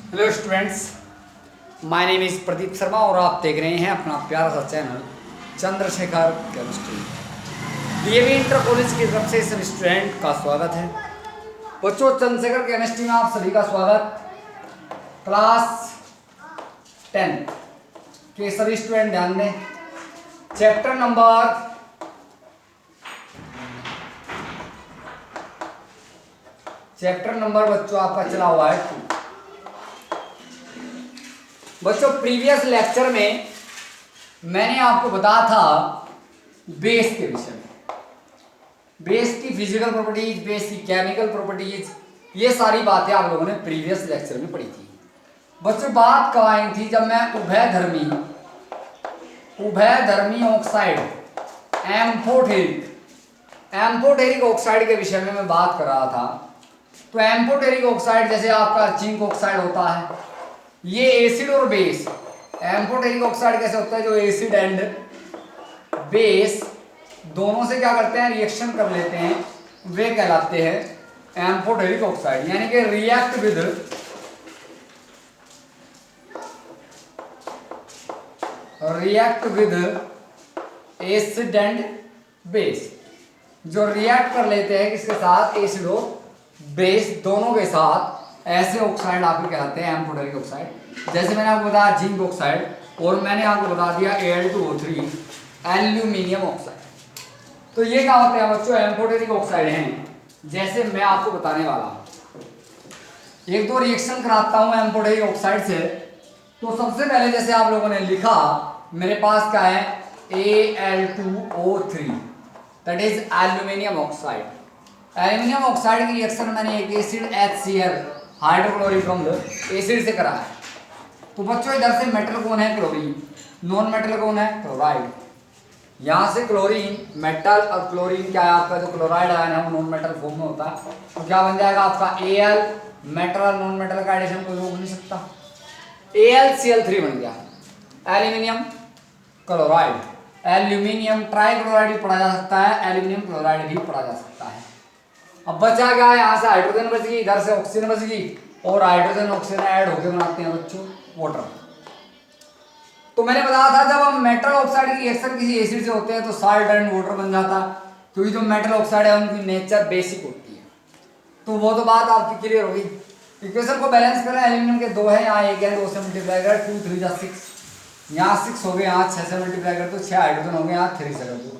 Hello students, my name is Pradeep Sharma और आप देख रहे हैं अपना प्यारा सा channel Chandrashekhar chemistry. DAV inter college की तरफ से सभी स्टूडेंट का स्वागत है। बच्चों, चंद्रशेखर केमिस्ट्री में आप सभी का स्वागत। क्लास 10 के सभी स्टूडेंट ध्यान दें। चैप्टर नंबर बच्चों आपका चला हुआ है 2। बच्चों, प्रीवियस लेक्चर में मैंने आपको बताया था बेस के विषय में। बेस की फिजिकल प्रॉपर्टीज, बेस की केमिकल प्रॉपर्टीज, ये सारी बातें आप लोगों ने प्रीवियस लेक्चर में पढ़ी थी। बच्चों, बात कब आई थी? जब मैं उभयधर्मी ऑक्साइड एम्फोटेरिक ऑक्साइड के विषय में मैं बात कर रहा था। तो एम्फोटेरिक ऑक्साइड जैसे आपका जिंक ऑक्साइड होता है, ये एसिड और बेस। एम्फोटेरिक ऑक्साइड कैसे होता है? जो एसिड एंड बेस दोनों से क्या करते हैं? रिएक्शन कर लेते हैं, वे कहलाते हैं एम्फोटेरिक ऑक्साइड। यानी कि react with acid and base, जो रिएक्ट कर लेते हैं किसके साथ? एसिड और बेस दोनों के साथ, ऐसे ऑक्साइड आपके कहलाते हैं एम्फोटेरिक ऑक्साइड। जैसे मैंने आपको बताया जिंक ऑक्साइड, और मैंने आपको बता दिया Al2O3 एल्यूमिनियम ऑक्साइड। तो ये क्या होते हैं बच्चों? एम्फोटेरिक ऑक्साइड हैं। जैसे मैं आपको बताने वाला हूं, एक दो रिएक्शन कराता हूं एम्फोटेरिक ऑक्साइड से। तो सबसे पहले जैसे आप लोगों ने लिखा, मेरे पास क्या है? Al2O3 that is aluminium oxide. Aluminium oxide की रिएक्शन मैंने एक एसिड HCl हाइड्रोक्लोरिक अम्ल एसिड से करा है। तो बच्चों, इधर से मेटल कौन है? क्लोरीन। नॉन मेटल कौन है? क्लोराइड। यहां से क्लोरीन मेटल, और क्लोरीन क्या है आपका? जो क्लोराइड आयन है वो नॉन मेटल फॉर्म में होता है। तो क्या बन जाएगा आपका? Al। मेटल और नॉन मेटल का एडिशन कोई रोक नहीं सकता। AlCl3 बन गया एल्यूमिनियम क्लोराइड। एल्यूमिनियम ट्राइक्लोराइड भी पढ़ा जा सकता है, एल्यूमिनियम क्लोराइड भी पढ़ा जा सकता है। अब बचा क्या है? यहाँ से हाइड्रोजन बच गई, इधर से ऑक्सीजन बच गई, और हाइड्रोजन ऑक्सीजन ऐड होकर बनाते हैं बच्चों वाटर। तो मैंने बताया था जब हम मेटल ऑक्साइड की रिएक्शन किसी एसिड से होते हैं तो साल्ट एंड वाटर बन जाता है, क्योंकि जो मेटल ऑक्साइड है उनकी नेचर बेसिक होती है। तो वो तो बात आपकी क्लियर होगी। इक्वेशन को बैलेंस करें, एल्यूमिनियम के 2 है, यहाँ 1 है, 2 से मल्टीप्लाई कर, 2 3 जा 6, यहाँ 6 हो गए, यहाँ 6 से मल्टीप्लाई कर तो 6 हाइड्रोजन हो गए, यहाँ 3 से कर दो।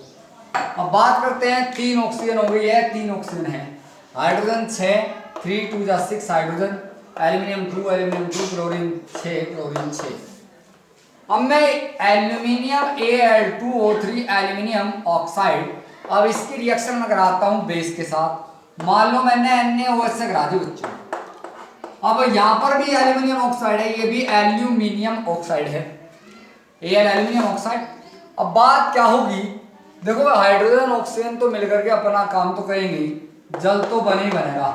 अब बात करते हैं, 3 ऑक्सीजन हो गई है, 3 ऑक्सीजन है, हाइड्रोजन 6, 3 2 जा 6 हाइड्रोजन, एल्यूमिनियम 2 क्लोरीन 6। अब मैं एल्यूमिनियम Al2O3 एल्यूमिनियम ऑक्साइड, अब इसकी रिएक्शन में कराता हूं बेस के साथ। मान लो मैंने NaOH से करा दी बच्चों। अब यहां पर भी एल्यूमिनियम ऑक्साइड है, ये भी एल्यूमिनियम ऑक्साइड है, Al एल्यूमिनियम ऑक्साइड। अब बात क्या होगी? देखो, हाइड्रोजन ऑक्सीजन तो मिलकर के अपना काम तो करेंगे, जल तो बने ही बनेगा,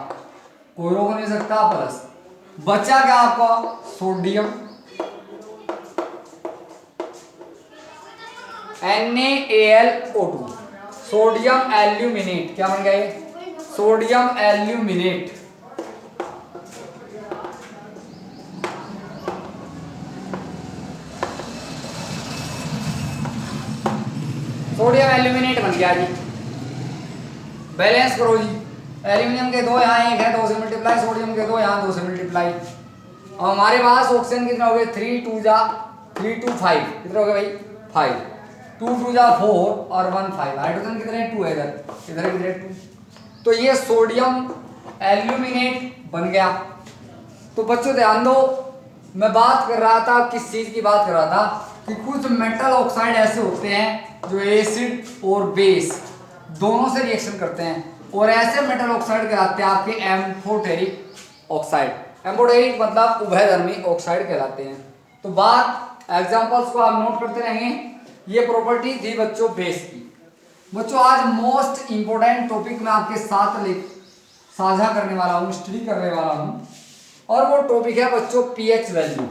कोई रोक नहीं सकता। प्लस बचा क्या आपका? Sodium NaAlO2, sodium aluminate. क्या बन गया ये? Sodium aluminate. सोडियम एल्यूमिनेट बन गया जी। बैलेंस करो जी, एल्यूमिनियम के 2 यहाँ 1 है, 2 से मल्टीप्लाई, सोडियम के 2 यहाँ 2 से मल्टीप्लाई। और हमारे पास ऑक्सीजन कितना हो गया? 3 2 जा 3 2 5, कितना हो गया भाई? 5, 2 2 जा 4 और 1 5। हाइड्रोजन कितने? 2 है, इधर कितने? 2। तो ये सोडियम एल्यूमिनेट बन गया। तो बच्चों ध्यान दो, मैं बात कर रहा था, किस चीज की बात कर रहा था? कि कुछ मेटल ऑक्साइड ऐसे होते हैं जो एसिड और बेस दोनों से रिएक्शन करते हैं, और ऐसे मेटल ऑक्साइड कहलाते हैं आपके एम्फोटेरिक ऑक्साइड। एम्फोटेरिक मतलब उभयधर्मी ऑक्साइड कहलाते हैं। तो बात एग्जांपल्स को आप नोट करते रहेंगे। ये प्रॉपर्टी थी बच्चों बेस की। बच्चों, आज मोस्ट इंपोर्टेंट टॉपिक मैं आपके साथ साझा करने वाला हूँ, स्टडी करने वाला हूँ, और वो टॉपिक है बच्चों पीएच वैल्यू।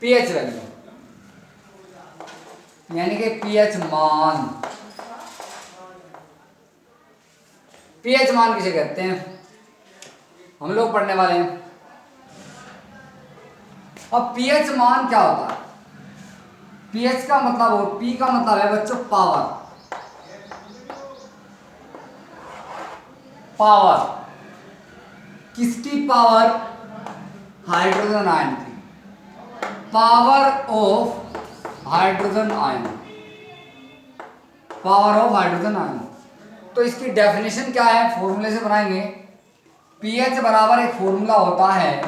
पीएच वैल्यू यानी कि पीएच मान। पीएच मान किसे कहते हैं, हम लोग पढ़ने वाले हैं। अब पीएच मान क्या होता है? पीएच का मतलब हो, पी का मतलब है बच्चों पावर। पावर किसकी पावर? हाइड्रोजन आयन की। Power of hydrogen ion, power of hydrogen ion. तो इसकी डेफिनेशन क्या है, फॉर्मूले से बनाएंगे। पीएच बराबर एक फॉर्मूला होता है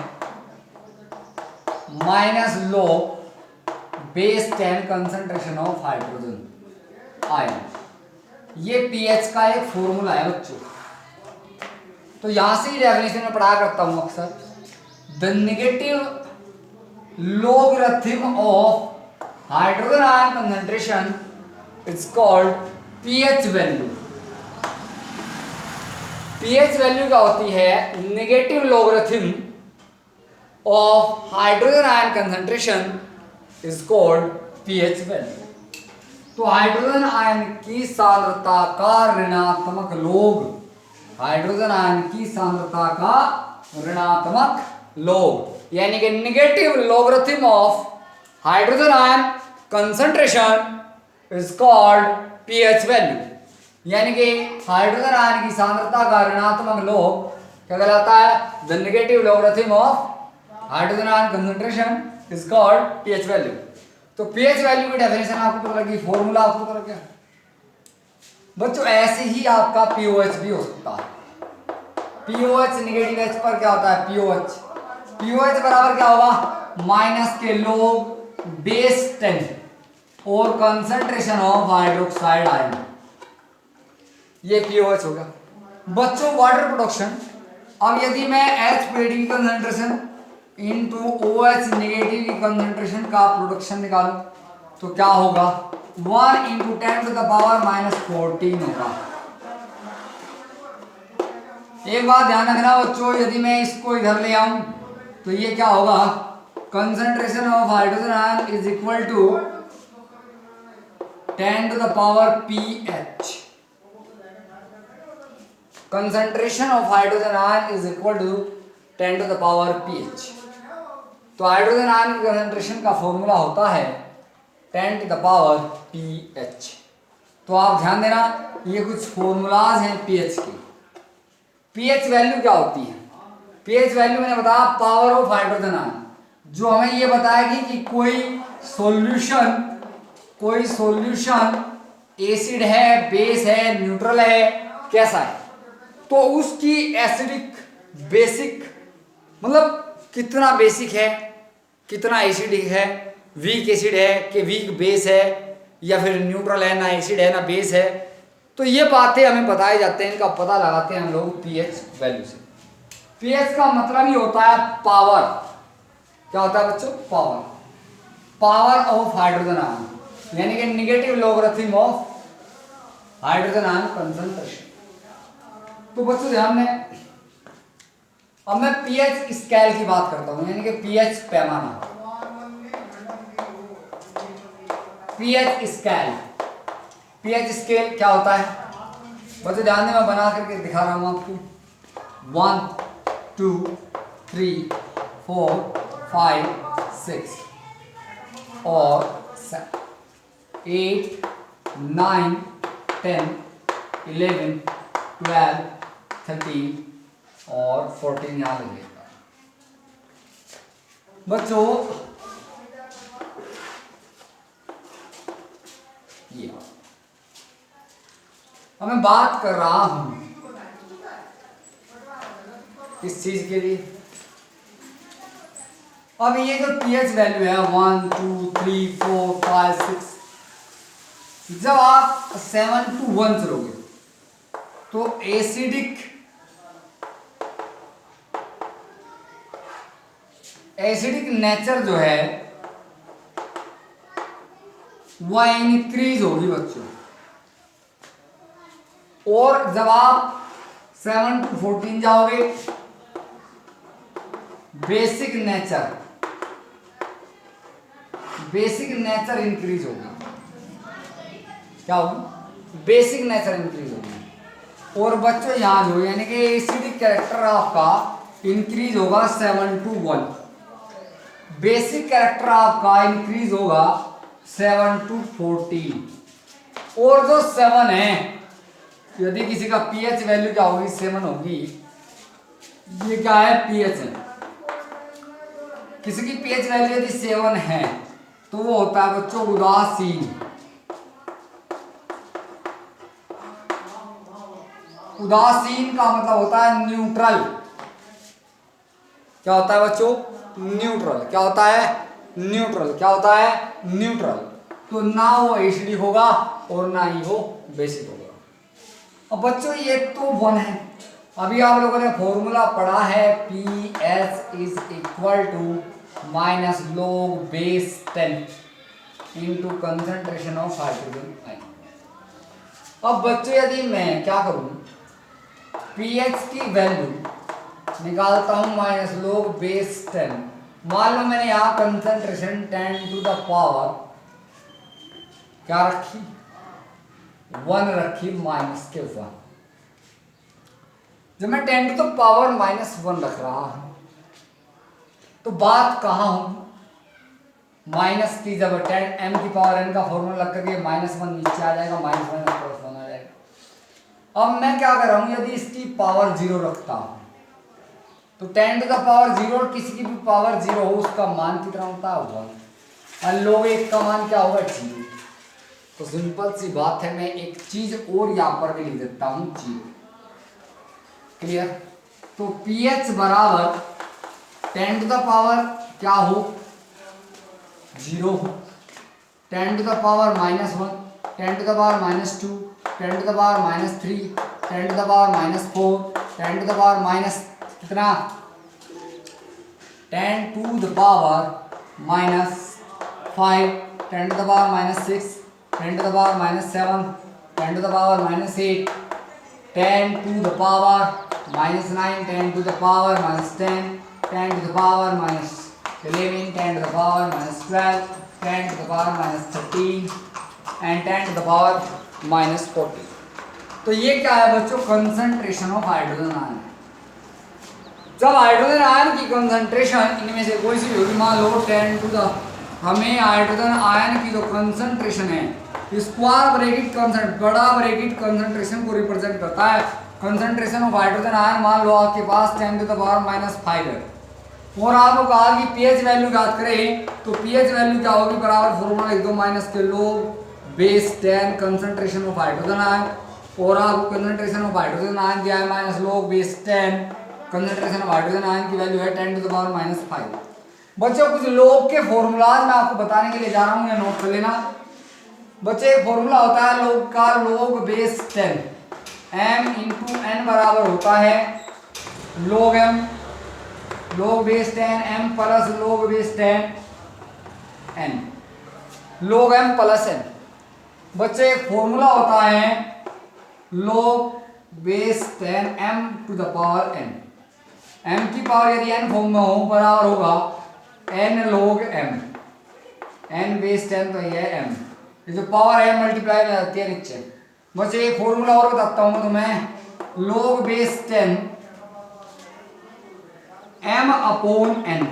minus low base 10 concentration of hydrogen ion. ये पीएच का एक फॉर्मूला है बच्चों। तो यहां से ही डेफिनेशन में पढ़ा करता हूं अक्सर, the negative logarithm of hydrogen ion concentration is called pH value। pH value क्या होती है? Negative logarithm of hydrogen ion concentration is called pH value। तो हाइड्रोजन आयन की सांद्रता का ऋणात्मक लोग, हाइड्रोजन आयन की सांद्रता का ऋणात्मक लोग, यानी कि negative logarithm of hydrogen ion concentration is called pH value. यानी कि हाइड्रोजन आयन की सांद्रता का ऋणात्मक लोग क्या कहलाता है? The negative logarithm of hydrogen ion concentration is called pH value. तो पीएच वैल्यू की डेफिनेशन आपको पता लगी, फॉर्मूला आपको पता लग गया बच्चों। ऐसे ही आपका पीओएच भी हो सकता है। पीओएच नेगेटिव एच पर क्या होता है? पीओएच, पीओएच बराबर क्या होगा? माइनस के लोग बेस 10 और कंसंट्रेशन ऑफ हाइड्रोक्साइड आयन, ये पीओएच होगा बच्चों। वाटर प्रोडक्शन, अब यदि मैं H की कंसंट्रेशन इनटू OH नेगेटिव की कंसंट्रेशन का प्रोडक्शन निकालूं तो क्या होगा? 1 इंटू 10 टू द पावर -14 होगा। एक बात ध्यान रखना बच्चों, यदि मैं इसको इधर ले आऊं तो ये क्या होगा? Concentration of hydrogen ion is equal to 10 to the power pH। Concentration of hydrogen ion is equal to 10 to the power pH। तो हाइड्रोजन आयन की कंसंट्रेशन का फॉर्मूला होता है 10 टू द पावर pH। तो आप ध्यान देना, ये कुछ फॉर्मूलाज हैं पीएच के। पीएच वैल्यू क्या होती है? पीएच वैल्यू मैंने बताया पावर ऑफ हाइड्रोजन आयन, जो हमें ये बताएगी कि कोई सॉल्यूशन एसिड है, बेस है, न्यूट्रल है, कैसा है। तो उसकी एसिडिक बेसिक मतलब कितना बेसिक है, कितना एसिडिक है, वीक एसिड है कि वीक बेस है, या फिर न्यूट्रल है, ना एसिड है ना बेस है। तो ये बातें हमें बताए जाते हैं, इनका पता लगाते हैं हम लोग पीएच वैल्यू से। पीएच का मतलब ही होता है पावर। क्या होता है बच्चों? Power, power of hydrogen ion, यानी कि negative logarithm of hydrogen ion concentration. तो बच्चों ध्यान में, अब मैं पीएच स्केल की बात करता हूं, यानी कि पीएच पैमाना, पीएच स्केल। पीएच स्केल क्या होता है बच्चों? ध्यान में मैं बना करके दिखा रहा हूं आपको। 1 2 3 4 5 6 और 7 8 9 10 11 12 13 और 14 यहां लगेगा बच्चों। ये अब मैं बात कर रहा हूं किस चीज के लिए? अब ये जो पीएच वैल्यू है 1 2 3 4 5 6, जब आप 7 to 1 चलोगे तो एसिडिक नेचर जो है वह इंक्रीज होगी बच्चों। और जब आप 7 to 14 जाओगे, बेसिक नेचर इंक्रीज होगी। क्या होगी? बेसिक नेचर इंक्रीज होगी। और बच्चों यहाँ जो यानी कि एसिडिक कैरेक्टर आपका इंक्रीज होगा 7 to 1, बेसिक कैरेक्टर आपका इंक्रीज होगा 7 to 14। और जो 7 है, यदि किसी का पीएच वैल्यू क्या होगी 7 होगी, ये क्या है पीएच है, किसी की पीएच वैल्यू यदि 7 है तो वो होता है बच्चों उदासीन। उदासीन का मतलब होता है न्यूट्रल। क्या होता है बच्चों? न्यूट्रल। क्या होता है? न्यूट्रल। क्या होता है? न्यूट्रल। तो ना वो एसिडिक होगा और ना ही वो बेसिक होगा। अब बच्चों ये तो 1 है। अभी आप लोगों ने फॉर्मूला पढ़ा है pH is equal to minus log base 10 into concentration of hydrogen ion. अब बच्चों यदि मैं क्या करूं, pH की वैल्यू निकालता हूं माइनस log बेस 10, मान लो मैंने यहां कंसंट्रेशन 10 टू द पावर क्या रखी, 1 रखी, माइनस के 1। जब मैं 10 टू द पावर माइनस 1 रख रहा हूं तो बात कहां हूं, माइनस की। जब 10 m की पावर n का फॉर्मूला लग करके -1 नीचे आ जाएगा, -1 प्लस 1 आ जाएगा। अब मैं क्या कर रहा हूं, यदि इसकी पावर 0 रखता हूं तो 10 टू द पावर 0 और किसी की भी पावर 0 हो उसका मान कितना होता है 1, और log 1 का मान क्या होगा 0। तो सिंपल सी बात है, मैं एक चीज और यहां पर भी लिख देता हूं 0। क्लियर? तो pH बराबर 10 टू द पावर क्या हो 0 हो, 10 to the power -1, 10 to the power -2, 10 to the power -3, 10 to the power -4, 10 to the power minus कितना 10 to the power -5, 10 to the power -6, 10 to the power -7, 10 to the power -8, 10 to the power -9, 10 to the power -10, 10 to the power -11, 10 to the power -12, 10 to the power -13 and 10 to the power -14। तो ये क्या है बच्चों, concentration of hydrogen ion. जब hydrogen ion की concentration इनमें से कोई सी होगी, मान लो 10 टू द, हमें हाइड्रोजन आयन की जो कंसंट्रेशन है, स्क्वायर ब्रैकेट कंसंट्रेशन, बड़ा ब्रैकेट कंसंट्रेशन को रिप्रेजेंट करता है। कंसंट्रेशन ऑफ हाइड्रोजन आयन मान लो आपके पास 10 टू द पावर -5 है, और आपको कहा कि pH वैल्यू याद करें तो pH वैल्यू क्या होगी, बराबर फॉर्मूला लिख दो माइनस के log base 10 concentration of hydrogen ion, और आपको कंसंट्रेशन ऑफ हाइड्रोजन आयन दिया है minus log base 10 concentration of hydrogen ion की वैल्यू है 10 टू द पावर -5। बच्चों कुछ log के फॉर्मूलाज मैं आपको बताने के लिए जा रहा हूं, ये नोट कर लेना। बच्चे एक फॉर्मूला होता है log का, log base 10 m into n बराबर होता है log m, log base 10 m plus log base 10 n, log m plus n। बच्चे एक फॉर्मूला होता है log base 10 m to the power n, m की पावर यदि n फॉर्म में हो बराबर होगा n log m, n base 10 तो ये m, ये जो पावर है मल्टीप्लाई में जाती है नीचे। बच्चे एक फॉर्मूला और बताता हूं तुम्हें, log base 10 m upon n,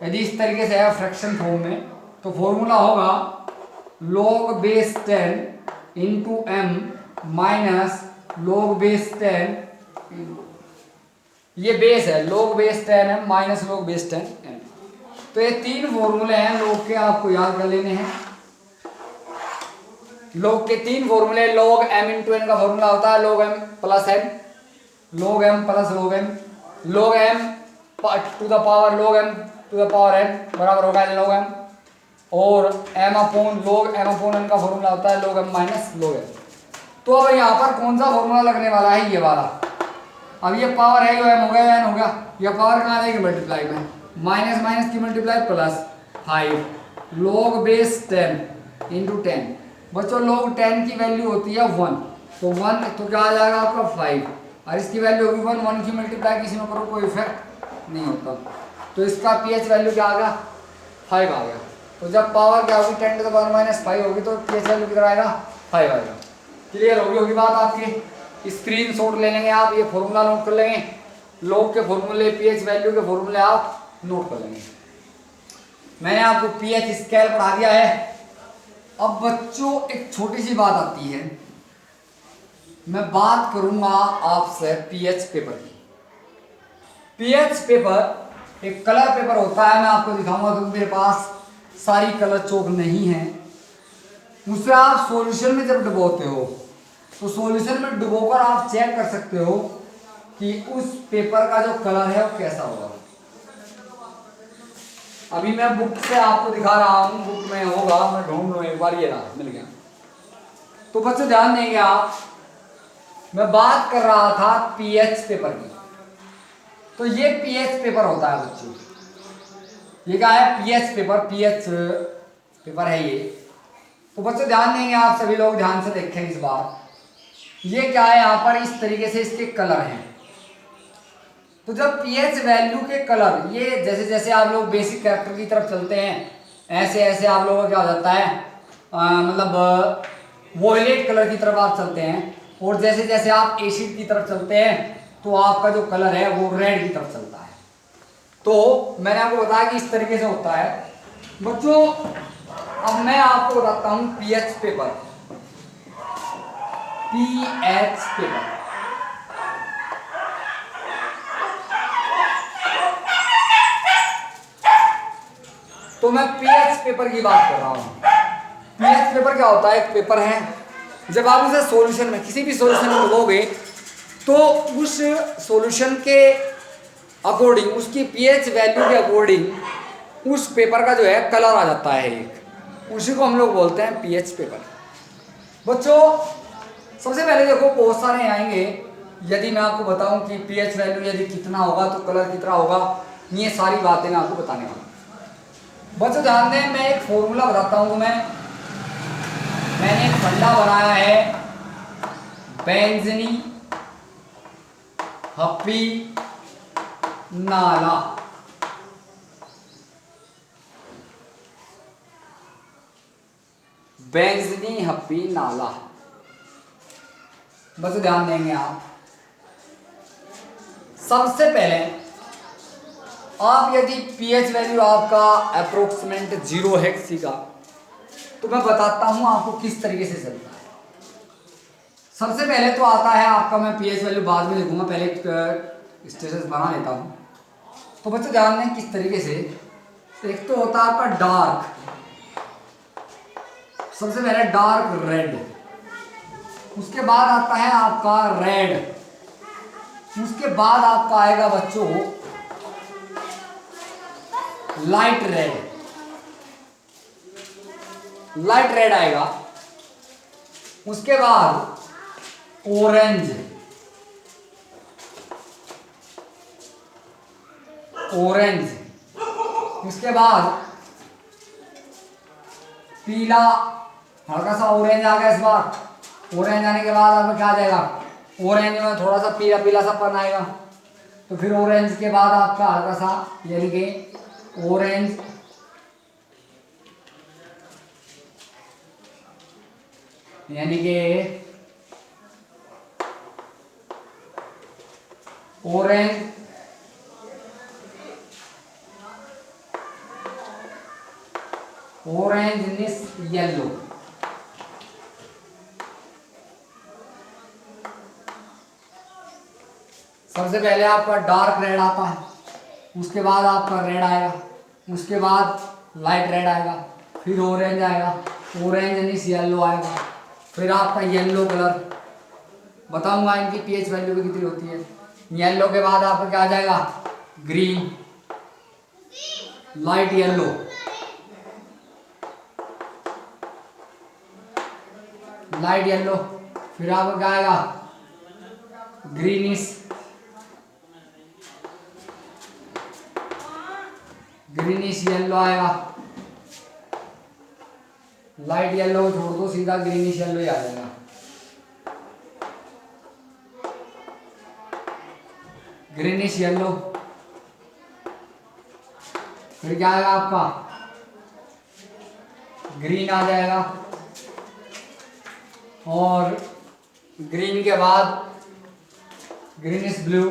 यदि इस तरीके से है फ्रैक्शन फॉर्म में तो फॉर्मूला होगा log base 10 into m minus log base 10, ये बेस है log base 10 m minus log base 10 n। तो ये 3 फॉर्मूले हैं log के, आपको याद कर लेने हैं। log के 3 फॉर्मूले, log m इंटू n का फॉर्मूला होता है log m plus n, log m plus log n, log m to the power log m to the power n बराबर होगा log m, और m upon log m upon n का formula होता है log m minus log n। तो अब यहाँ पर कौन सा फॉर्मूला लगने वाला है, ये वाला। अब ये पावर है, m हो गया n हो गया, ये पावर कहाँ जाएगी मल्टीप्लाई में, माइनस माइनस की multiply plus 5 log base 10 into 10। बच्चों log 10 की वैल्यू होती है 1, तो 1 तो क्या आ जाएगा आपका 5, और इसकी वैल्यू होगी 1, 1 की मल्टीप्लाई किसी में करो कोई इफेक्ट नहीं होता, तो इसका pH वैल्यू क्या आ गया 5 आ गया। तो जब पावर क्या होगी 10 टू द पावर -5 होगी तो pH वैल्यू कितना आएगा 5 आएगा। क्लियर होगी बात आपकी। स्क्रीनशॉट ले लेंगे आप, ये फॉर्मूला नोट कर लेंगे, लॉग के फॉर्मूले, पीएच वैल्यू के फॉर्मूले आप नोट कर लेंगे। मैंने आपको पीएच स्केल पढ़ा दिया है। अब बच्चों एक छोटी सी बात आती है, मैं बात करूंगा आपसे पीएच पेपर की। पीएच पेपर एक कलर पेपर होता है, मैं आपको दिखाऊंगा क्योंकि मेरे पास सारी कलर चौक नहीं है। उसे आप सॉल्यूशन में जब डुबोते हो तो सॉल्यूशन में डुबोकर आप चेक कर सकते हो कि उस पेपर का जो कलर है वो कैसा होगा। अभी मैं बुक से आपको दिखा रहा हूं, बुक में होगा, मैं ढूंढ लूं एक बार, ये रहा, मिल गया। तो बच्चों ध्यान देंगे आप, मैं बात कर रहा था पीएच पेपर की। तो ये पीएच पेपर होता है बच्चों, ये क्या है, पीएच पेपर, पीएच पेपर है ये। तो बच्चों ध्यान देंगे आप, सभी लोग ध्यान से देखें इस बार। ये क्या है, यहां पर इस तरीके से इसके कलर हैं। तो जब पीएच वैल्यू के कलर, ये जैसे जैसे आप लोग बेसिक कैरेक्टर की तरफ चलते हैं, ऐसे ऐसे आप लोगों का क्या हो जाता है, मतलब वॉयलेट कलर की तरफ आप चलते हैं, और जैसे जैसे आप एसिड की तरफ चलते हैं तो आपका जो कलर है वो रेड की तरफ चलता है। तो मैंने आपको बताया कि इस तरीके से होता है बच्चों। अब मैं आपको बताता हूं पीएच पेपर, पीएच पेपर। तो मैं पीएच पेपर की बात कर रहा हूं। पीएच पेपर क्या होता है, एक पेपर है, जब आप उसे सॉल्यूशन में, किसी भी सॉल्यूशन में डुबोगे तो उस सॉल्यूशन के अकॉर्डिंग, उसकी पीएच वैल्यू के अकॉर्डिंग उस पेपर का जो है कलर आ जाता है एक, उसी को हम लोग बोलते हैं पीएच पेपर। बच्चों सबसे पहले देखो, बहुत सारे आएंगे, यदि मैं आपको बताऊं कि पीएच वैल्यू यदि कितना होगा तो कलर कितना होगा, ये सारी बातें मैं आपको बताने वाला हूं। बच्चों ध्यान दें, मैं एक फॉर्मूला बताता हूं तुम्हें। मैंने एक फंडा बनाया है, बेंजनी हप्पी नाला। बेंजनी हप्पी नाला, बस ध्यान देंगे आप। सबसे पहले आप यदि पीएच वैल्यू आपका अप्रोक्सीमेट 0 है किसी का, तो मैं बताता हूं आपको किस तरीके से चलता है। सबसे पहले तो आता है आपका, मैं पीएच वैल्यू बाद में लिखूंगा, पहले एक स्टेटस बना लेता हूं। तो बच्चों ध्यान दें किस तरीके से, एक तो होता है आपका डार्क, सबसे पहले डार्क रेड, उसके बाद आता है आपका रेड, उसके बाद आपका आएगा बच्चों लाइट रेड, लाइट रेड आएगा, उसके बाद ऑरेंज, ऑरेंज, उसके बाद पीला, हल्का सा ऑरेंज आ गया इस बार। ऑरेंज आने के बाद आपको क्या आ जाएगा, ऑरेंज में थोड़ा सा पीला पीला सा पन आएगा। तो फिर ऑरेंज के बाद आपका हल्का सा, यानी कि ऑरेंज, यानी कि ऑरेंज, ऑरेंजनिश येलो, सबसे पहले आपका डार्क रेड आता है, उसके बाद आपका रेड आएगा, उसके बाद लाइट रेड आएगा, फिर ऑरेंज आएगा, ऑरेंजनिश येलो आएगा, फिर आपका येलो कलर, बताऊंगा इनकी पीएच वैल्यू भी कितनी होती है। येलो के बाद आपका क्या आ जाएगा, green, light yellow, light yellow, फिर आपका क्या आएगा, ग्रीनिश, ग्रीनिश येलो आएगा, लाइट येलो छोड़ दो, सीधा ग्रीनिश येलो ही आ जाएगा। ग्रीनिश येलो, फिर क्या आएगा आपका, ग्रीन आ जाएगा, और ग्रीन के बाद greenish blue,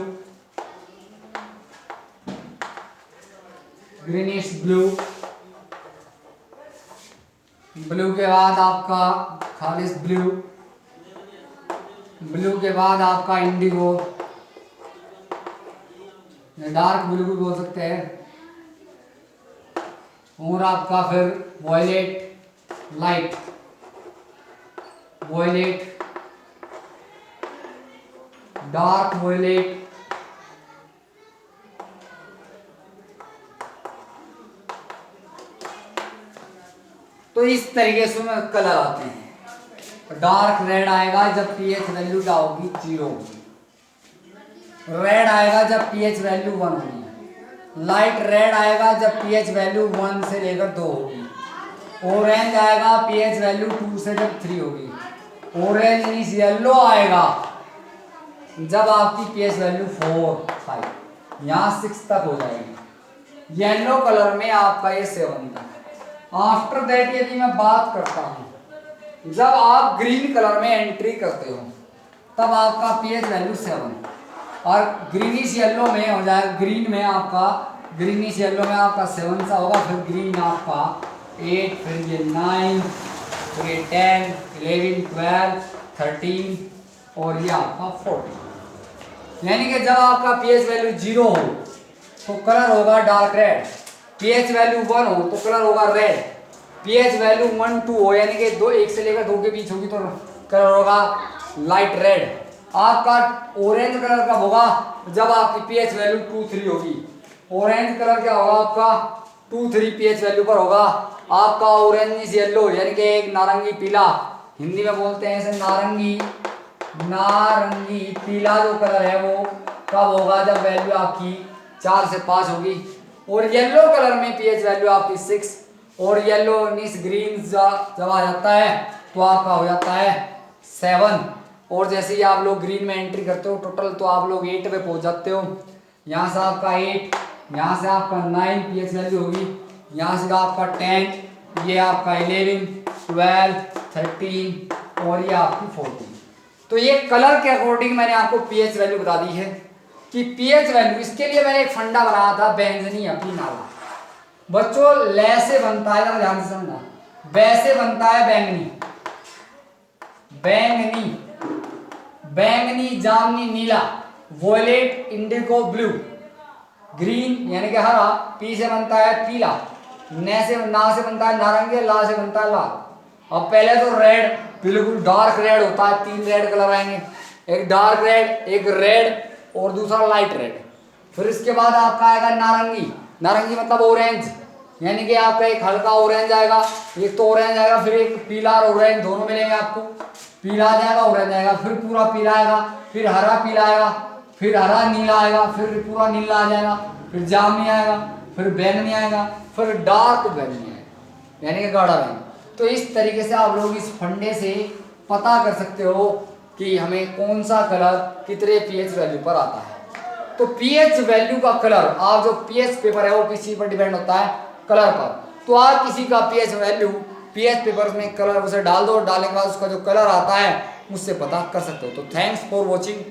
greenish blue, blue के बाद आपका खालिस ब्लू, ब्लू के बाद आपका इंडिगो, डार्क ब्लू भी बोल सकते हैं, और आपका फिर violet, light violet, dark violet, तो इस तरीके से में कलर आते हैं। डार्क रेड आएगा जब पीएच वैल्यू क्या होगी, 0 होगी। रेड आएगा जब पीएच वैल्यू 1 होगी। लाइट रेड आएगा जब पीएच वैल्यू 1 से लेकर 2 होगी। ऑरेंज आएगा पीएच वैल्यू 2 से जब 3 होगी। ऑरेंज मींस येलो आएगा जब आपकी पीएच वैल्यू 4, 5, यहाँ 6 तक हो जाएगी। येलो कलर में आपका ये 7 तक। आफ्टर दैट यदि मैं बात करता हूँ, जब आप ग्रीन कलर में एंट्री करते हो तब आपका पीएच वैल्यू 7 और ग्रीनिश येलो में हो जाएगा। ग्रीन में आपका, ग्रीनिश येलो में आपका 7 सा होगा, फिर ग्रीन में आपका 8, फिर ये 9, फिर ये 10, 11, 12, 13 और ये आपका 14। यानी कि जब आपका पीएच वैल्यू 0 हो तो कलर होगा डार्क रेड, पीएच वैल्यू 1 हो तो कलर होगा रेड, पीएच वैल्यू 1, 2 हो यानी कि 2, 1 से लेकर 2 के बीच होगी तो कलर होगा लाइट रेड। आपका ऑरेंज कलर कब होगा, जब आपकी पीएच वैल्यू 2, 3 होगी। ऑरेंज कलर क्या होगा आपका, 2, 3 पीएच वैल्यू पर होगा। आपका ऑरेंज येलो यानी कि एक नारंगी पीला, हिंदी में बोलते हैं इसे नारंगी, नारंगी पीला जो कलर है वो कब होगा, जब वैल्यू आपकी 4 से 5 होगी। और येलो कलर में पीएच वैल्यू आपकी 6 और येलो मींस ग्रीन जब आ जाता है तो आपका हो जाता है 7। और जैसे ही आप लोग ग्रीन में एंट्री करते हो टोटल तो आप लोग 8 पे पहुंच जाते हो। यहाँ से आपका 8, यहाँ से आपका 9 पीएच वैल्यू होगी, यहाँ से आपका 10, ये आपका 11, 12, 13 और ये आपकी 14। तो ये कलर के अकॉर्डिंग मैंने आपको पीएच वैल्यू बता दी है कि पीएच वैल्यू, इसके लिए मैंने एक फंडा बनाया था बैंगनी अपनी नाला। बच्चों ले से बनता है, जरा ध्यान से समझना, बै से बनता है बैंगनी, बैंगनी, बैंगनी, जामनी, नीला, वॉयलेट, इंडिगो, ब्लू, ग्रीन यानी कि हरा, पी से बनता है पीला, ने से ना से बनता है नारंगी, ला से बनता है लाल। अब पहले तो रेड, बिल्कुल डार्क रेड होता है, 3 रेड कलर आएंगे, एक डार्क रेड, एक रेड और दूसरा लाइट रेड। फिर इसके बाद आपका आएगा नारंगी, नारंगी मतलब ऑरेंज, यानी कि आपका एक हल्का ऑरेंज आएगा, एक तो ऑरेंज आएगा, फिर एक पीला और ऑरेंज दोनों मिलेंगे आपको, पीला आ जाएगा ऑरेंज आएगा, फिर पूरा पीला आएगा, फिर हरा पीला आएगा, फिर हरा नीला आएगा, फिर पूरा नीला आ जाएगा, फिर जामुनी आएगा, फिर बैंगनी आएगा, फिर डार्क बैंगनी आएगा यानी कि गाढ़ा बैंगनी। तो इस तरीके से आप लोग इस फंडे से पता कर सकते हो कि हमें कौन सा कलर कितने पीएच वैल्यू पर आता है। तो पीएच वैल्यू का कलर, आप जो पीएच पेपर है वो किस चीज पर डिपेंड होता है, कलर पर। तो आप किसी का पीएच वैल्यू पीएच पेपर में कलर उसे डाल दो, डालने के बाद उसका जो कलर आता है उससे पता कर सकते हो। तो थैंक्स फॉर वॉचिंग।